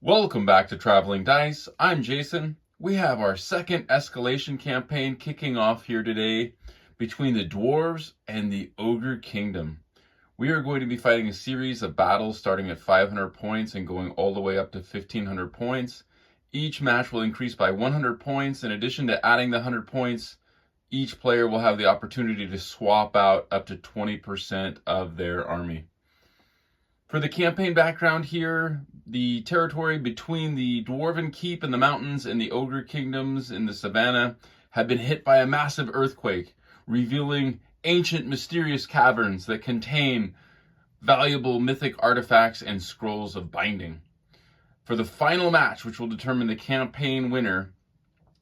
Welcome back to Traveling Dice. I'm Jason. We have our second Escalation campaign kicking off here today between the Dwarves and the Ogre Kingdom. We are going to be fighting a series of battles starting at 500 points and going all the way up to 1500 points. Each match will increase by 100 points. In addition to adding the 100 points, each player will have the opportunity to swap out up to 20% of their army. For the campaign background here, the territory between the Dwarven Keep in the mountains and the Ogre Kingdoms in the savannah had been hit by a massive earthquake, revealing ancient mysterious caverns that contain valuable mythic artifacts and scrolls of binding. For the final match, which will determine the campaign winner,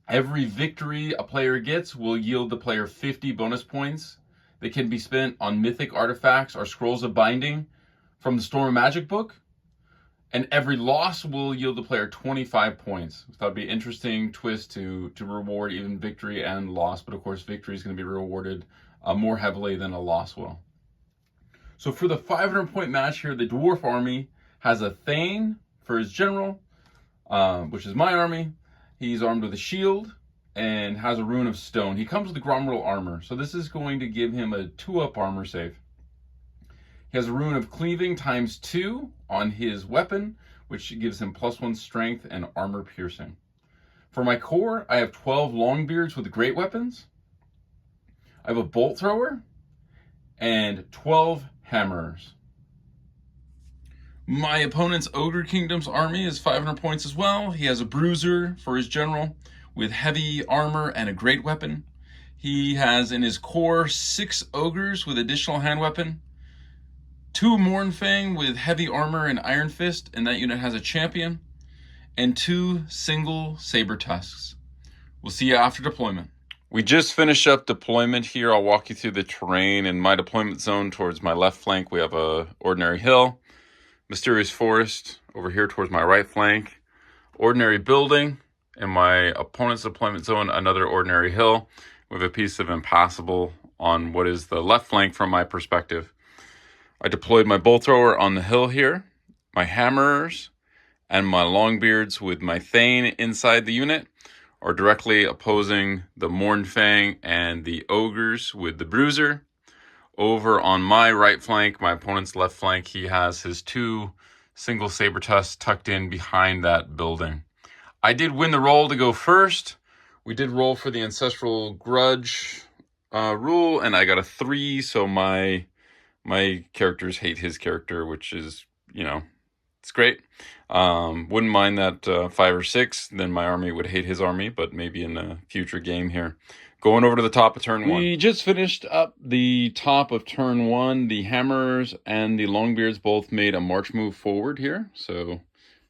every victory a player gets will yield the player 50 bonus points that can be spent on mythic artifacts or scrolls of binding from the Storm of Magic book, and every loss will yield the player 25 points. So that'd be an interesting twist to reward even victory and loss, but of course victory is going to be rewarded more heavily than a loss will. So for the 500 point match here, the Dwarf army has a Thane for his general, which is my army. He's armed with a shield and has a rune of stone. He comes with the Gromrel armor, so this is going to give him a 2-up armor save. He has a rune of cleaving ×2 on his weapon, which gives him +1 strength and armor piercing. For my core, I have 12 longbeards with great weapons. I have a bolt thrower and 12 hammers. My opponent's Ogre Kingdoms army is 500 points as well. He has a bruiser for his general with heavy armor and a great weapon. He has in his core 6 ogres with additional hand weapon, 2 Mournfang with heavy armor and iron fist, and that unit has a champion, and 2 single saber tusks. We'll see you after deployment. We just finished up deployment here. I'll walk you through the terrain. In my deployment zone towards my left flank, we have a ordinary hill, mysterious forest over here towards my right flank, ordinary building. In my opponent's deployment zone, another ordinary hill with a piece of impassable on what is the left flank from my perspective. I deployed my bolt thrower on the hill here, my hammers, and my longbeards with my Thane inside the unit are directly opposing the Mournfang and the ogres with the bruiser. Over on my right flank, my opponent's left flank, he has his 2 single saber tusks tucked in behind that building. I did win the roll to go first. We did roll for the Ancestral Grudge rule, and I got a 3, so my characters hate his character, which is, it's great. Wouldn't mind that 5 or 6, then my army would hate his army, but maybe in a future game here. Going over to the top of turn 1. We just finished up the top of turn 1. The hammers and the longbeards both made a march move forward here, so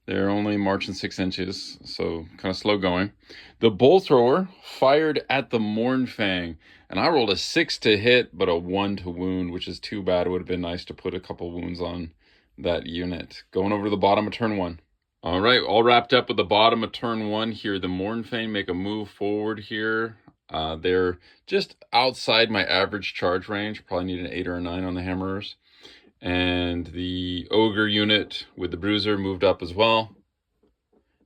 they're only marching 6 inches, so kind of slow going. The bolt thrower fired at the Mournfang, and I rolled a 6 to hit, but a 1 to wound, which is too bad. It would have been nice to put a couple wounds on that unit. Going over to the bottom of turn 1. All right, all wrapped up with the bottom of turn 1 here. The Mournfang make a move forward here. They're just outside my average charge range. Probably need an 8 or a 9 on the hammers. And the ogre unit with the bruiser moved up as well.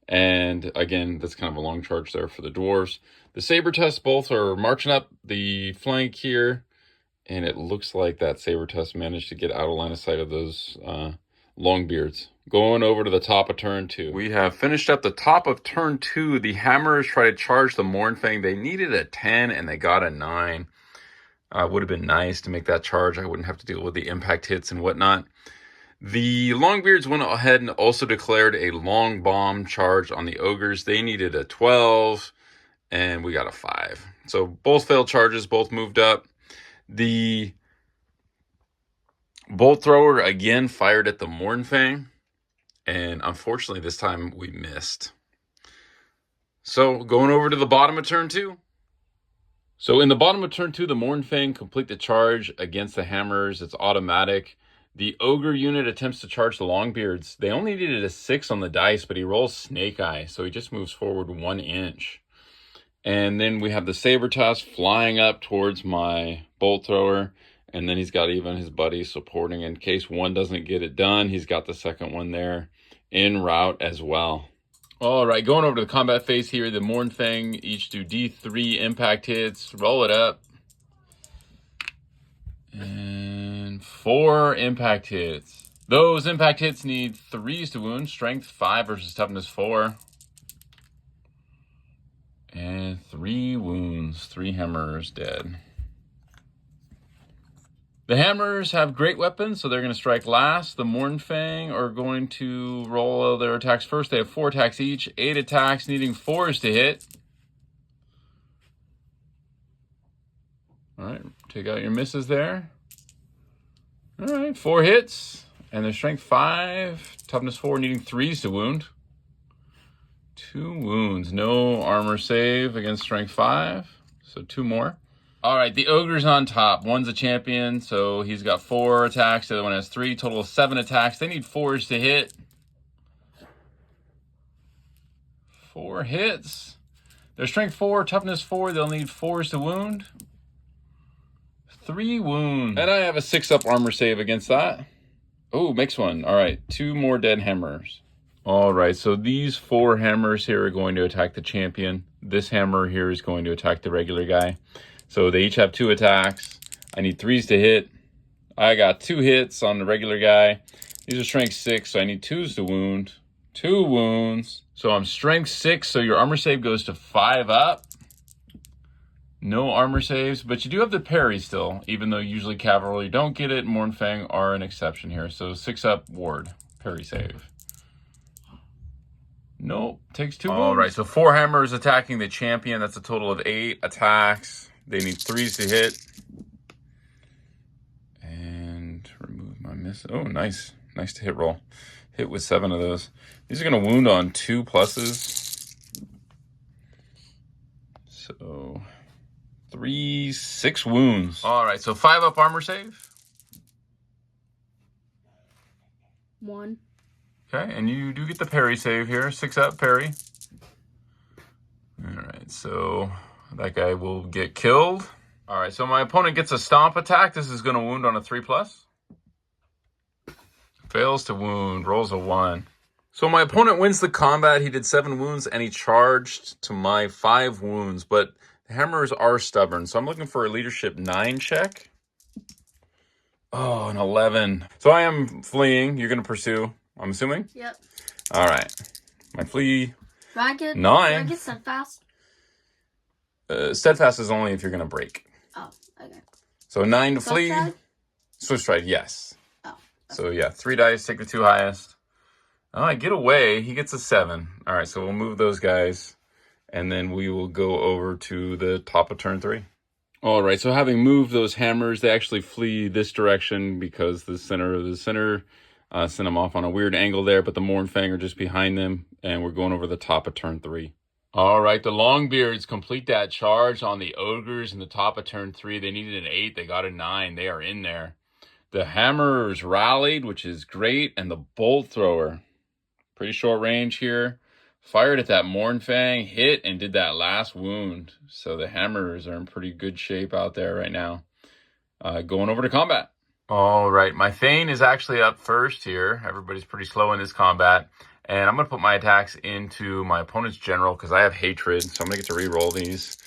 And again, that's kind of a long charge there for the dwarves. The saber tusks both are marching up the flank here, and it looks like that saber tusk managed to get out of line of sight of those longbeards. Going over to the top of turn 2. We have finished up the top of turn 2. The hammers try to charge the Mournfang. They needed a 10 and they got a 9. Would have been nice to make that charge. I wouldn't have to deal with the impact hits and whatnot. The Longbeards went ahead and also declared a long bomb charge on the ogres. They needed a 12, and we got a 5. So both failed charges, both moved up. The bolt thrower again fired at the Mournfang, and unfortunately this time we missed. So going over to the bottom of turn 2. So in the bottom of turn 2, the Mournfang complete the charge against the hammers. It's automatic. The ogre unit attempts to charge the Longbeards. They only needed a 6 on the dice, but he rolls Snake Eye, so he just moves forward 1 inch. And then we have the saber tusk flying up towards my bolt thrower, and then he's got even his buddy supporting in case one doesn't get it done. He's got the second one there en route as well. All right, going over to the combat phase here. The Morn Fang each do D3 impact hits. Roll it up. And 4 impact hits. Those impact hits need 3s to wound. Strength 5 versus toughness 4. And 3 wounds. 3 hammers dead. The hammers have great weapons, so they're going to strike last. The Mornfang are going to roll their attacks first. They have 4 attacks each. 8 attacks, needing 4s to hit. All right, take out your misses there. All right, 4 hits. And their strength 5, toughness 4, needing 3s to wound. 2 wounds. No armor save against strength 5, so 2 more. All right, the ogre's on top. One's a champion, so he's got 4 attacks. The other one has 3, total of 7 attacks. They need 4s to hit. 4 hits. Their strength 4, toughness 4. They'll need 4s to wound. 3 wounds. And I have a 6-up armor save against that. Oh, makes one. All right, 2 more dead hammers. All right, so these 4 hammers here are going to attack the champion. This hammer here is going to attack the regular guy. So they each have 2 attacks. I need 3s to hit. I got 2 hits on the regular guy. These are strength 6, so I need 2s to wound. 2 wounds. So I'm strength 6, so your armor save goes to 5 up. No armor saves, but you do have the parry still, even though usually cavalry don't get it. Mornfang are an exception here. So 6 up ward, parry save. Nope, takes 2 wounds. All right, so 4 hammers attacking the champion. That's a total of 8 attacks. They need 3s to hit. And remove my miss. Oh, nice. Nice to hit roll. Hit with 7 of those. These are going to wound on 2 pluses. So 6 wounds. All right, so 5 up armor save. 1. Okay, and you do get the parry save here. 6 up parry. All right, so that guy will get killed. All right, so my opponent gets a stomp attack. This is going to wound on a 3+. Fails to wound, rolls a 1. So my opponent wins the combat. He did 7 wounds, and he charged to my 5 wounds. But the hammers are stubborn, so I'm looking for a leadership 9 check. Oh, an 11. So I am fleeing. You're going to pursue, I'm assuming? Yep. All right. My flee, Do I get 9. steadfast? Steadfast is only if you're going to break. Oh, okay. So 9 to Swift flee. stride? Swift stride, yes. Oh. Okay. So yeah, 3 dice, take the 2 highest. All right, get away. He gets a 7. All right, so we'll move those guys, and then we will go over to the top of turn 3. All right, so having moved those hammers, they actually flee this direction because the center sent them off on a weird angle there, but the Mornfang are just behind them, and we're going over the top of turn 3. All right, the Longbeards complete that charge on the Ogres in the top of turn 3. They needed an 8. They got a 9. They are in there. The Hammers rallied, which is great, and the Bolt Thrower, pretty short range here, fired at that Mornfang, hit, and did that last wound. So the Hammers are in pretty good shape out there right now. Going over to combat. All right, my Thane is actually up first here. Everybody's pretty slow in this combat. And I'm going to put my attacks into my opponent's general because I have hatred. So I'm going to get to re-roll these.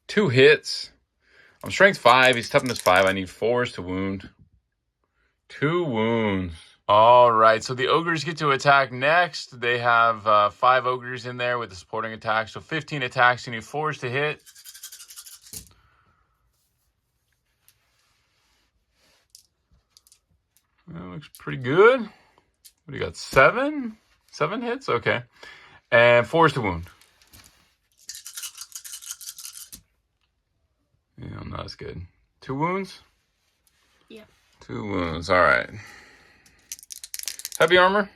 Two hits. I'm strength 5. He's toughness 5. I need 4s to wound. 2 wounds. All right, so the Ogres get to attack next. They have 5 Ogres in there with the supporting attack. So 15 attacks. You need 4s to hit. That looks pretty good. What do you got? 7? 7 hits? Okay. And 4s to wound. Yeah, not as good. 2 wounds? Yeah. 2 wounds. All right. Heavy armor.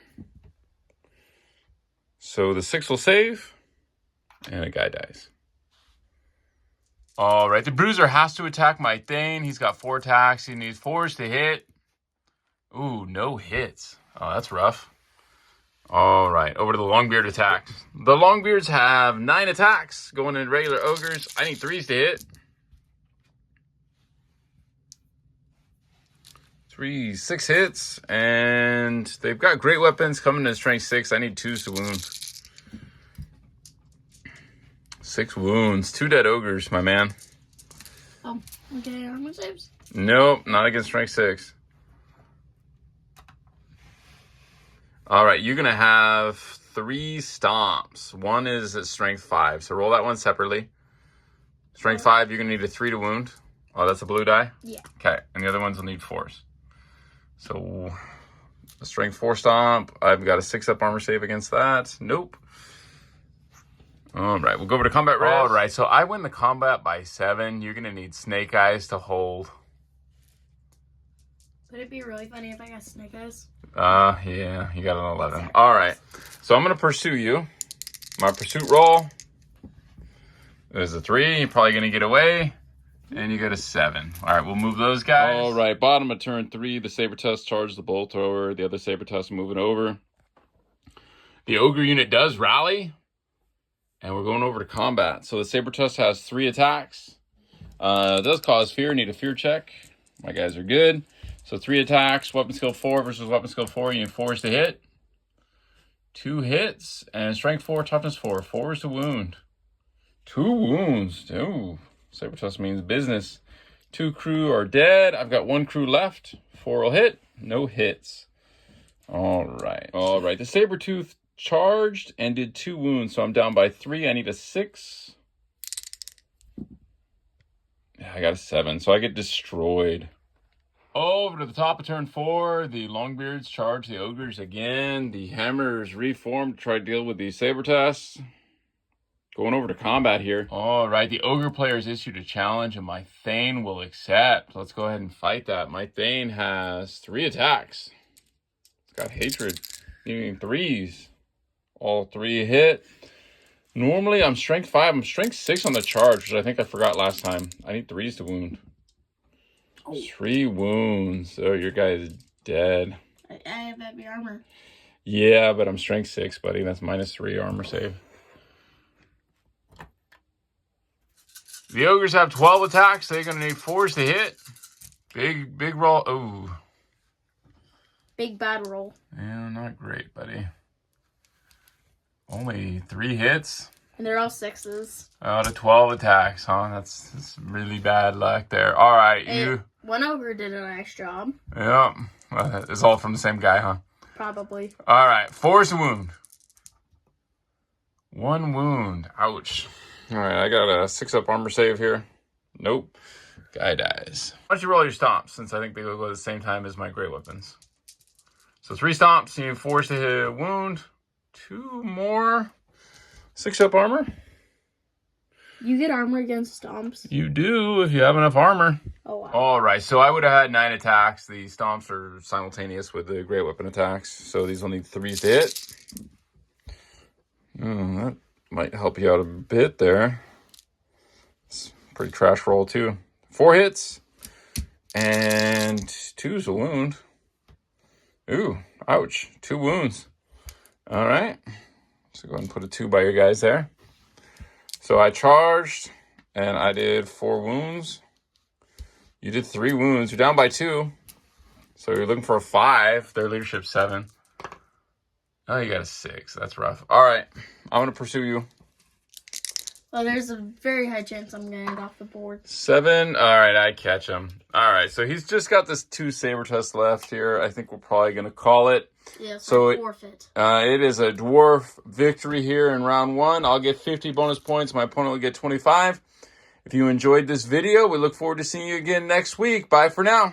So the 6 will save. And a guy dies. All right. The Bruiser has to attack my Thane. He's got 4 attacks. He needs 4s to hit. Ooh, no hits. Oh, that's rough. All right, over to the Longbeard attacks. The Longbeards have 9 attacks going in regular Ogres. I need 3s to hit. 6 hits, and they've got great weapons coming to strength 6. I need 2s to wound. 6 wounds. 2 dead ogres, my man. Oh, okay, armor saves? Nope, not against strength 6. All right, you're going to have 3 stomps. One is at strength 5, so roll that one separately. Strength 5, you're going to need a 3 to wound. Oh, that's a blue die? Yeah. Okay, and the other ones will need 4s. So, a strength 4 stomp. I've got a 6-up armor save against that. Nope. All right, we'll go over to combat res. All right, so I win the combat by 7. You're going to need snake eyes to hold. Would it be really funny if I got snake eyes? Yeah, you got an 11. All right, so I'm going to pursue you. My pursuit roll is a 3. You're probably going to get away. And you get a 7. All right, we'll move those guys. All right, bottom of turn 3, the saber tusk charges the bolt thrower. The other saber tusk moving over. The ogre unit does rally, and we're going over to combat. So the saber tusk has 3 attacks. It does cause fear. Need a fear check. My guys are good. So 3 attacks. Weapon skill 4 versus weapon skill 4. You need 4s to hit. 2 hits and strength 4, toughness 4. 4s to wound. 2 wounds. Ooh. Saber tusk means business. 2 crew are dead. I've got 1 crew left. 4 will hit. No hits. All right. All right. The saber tooth charged and did 2 wounds, so I'm down by 3. I need a 6. I got a 7, so I get destroyed. Over to the top of turn 4, the Longbeards charge the ogres again. The hammers reformed to try to deal with the saber tusks. Going over to combat here. All right, the ogre players issued a challenge, and my Thane will accept. Let's go ahead and fight that. My Thane has 3 attacks. It's got hatred. Needing 3s. All 3 hit. Normally, I'm strength 5. I'm strength 6 on the charge, which I think I forgot last time. I need 3s to wound. 3 wounds. Oh, your guy is dead. I have heavy armor. Yeah, but I'm strength 6, buddy. That's -3 armor save. The ogres have 12 attacks. They're going to need 4s to hit. Big roll. Ooh. Big bad roll. Yeah, not great, buddy. Only 3 hits. And they're all 6s. Out of 12 attacks, huh? That's really bad luck there. All right, hey, one ogre did a nice job. Yep. It's all from the same guy, huh? Probably. All right, 4s to wound. 1 wound. Ouch. All right, I got a 6-up armor save here. Nope. Guy dies. Why don't you roll your stomps, since I think they go at the same time as my great weapons. So 3 stomps, you need 4s to hit a wound. 2 more 6-up armor. You get armor against stomps? You do, if you have enough armor. Oh, wow. All right, so I would have had 9 attacks. The stomps are simultaneous with the great weapon attacks, so these will need 3s to hit. That might help you out a bit there. It's a pretty trash roll, too. 4 hits and 2's a wound. Ooh, ouch. 2 wounds. All right. So go ahead and put a 2 by your guys there. So I charged and I did 4 wounds. You did 3 wounds. You're down by 2. So you're looking for a 5. Their leadership's 7. Oh, you got a 6. That's rough. All right. I'm going to pursue you. Well, there's a very high chance I'm going to get off the board. 7. All right, I catch him. All right, so he's just got this 2 saber tusks left here. I think we're probably going to call it. Yeah, so forfeit. It is a dwarf victory here in round 1. I'll get 50 bonus points. My opponent will get 25. If you enjoyed this video, we look forward to seeing you again next week. Bye for now.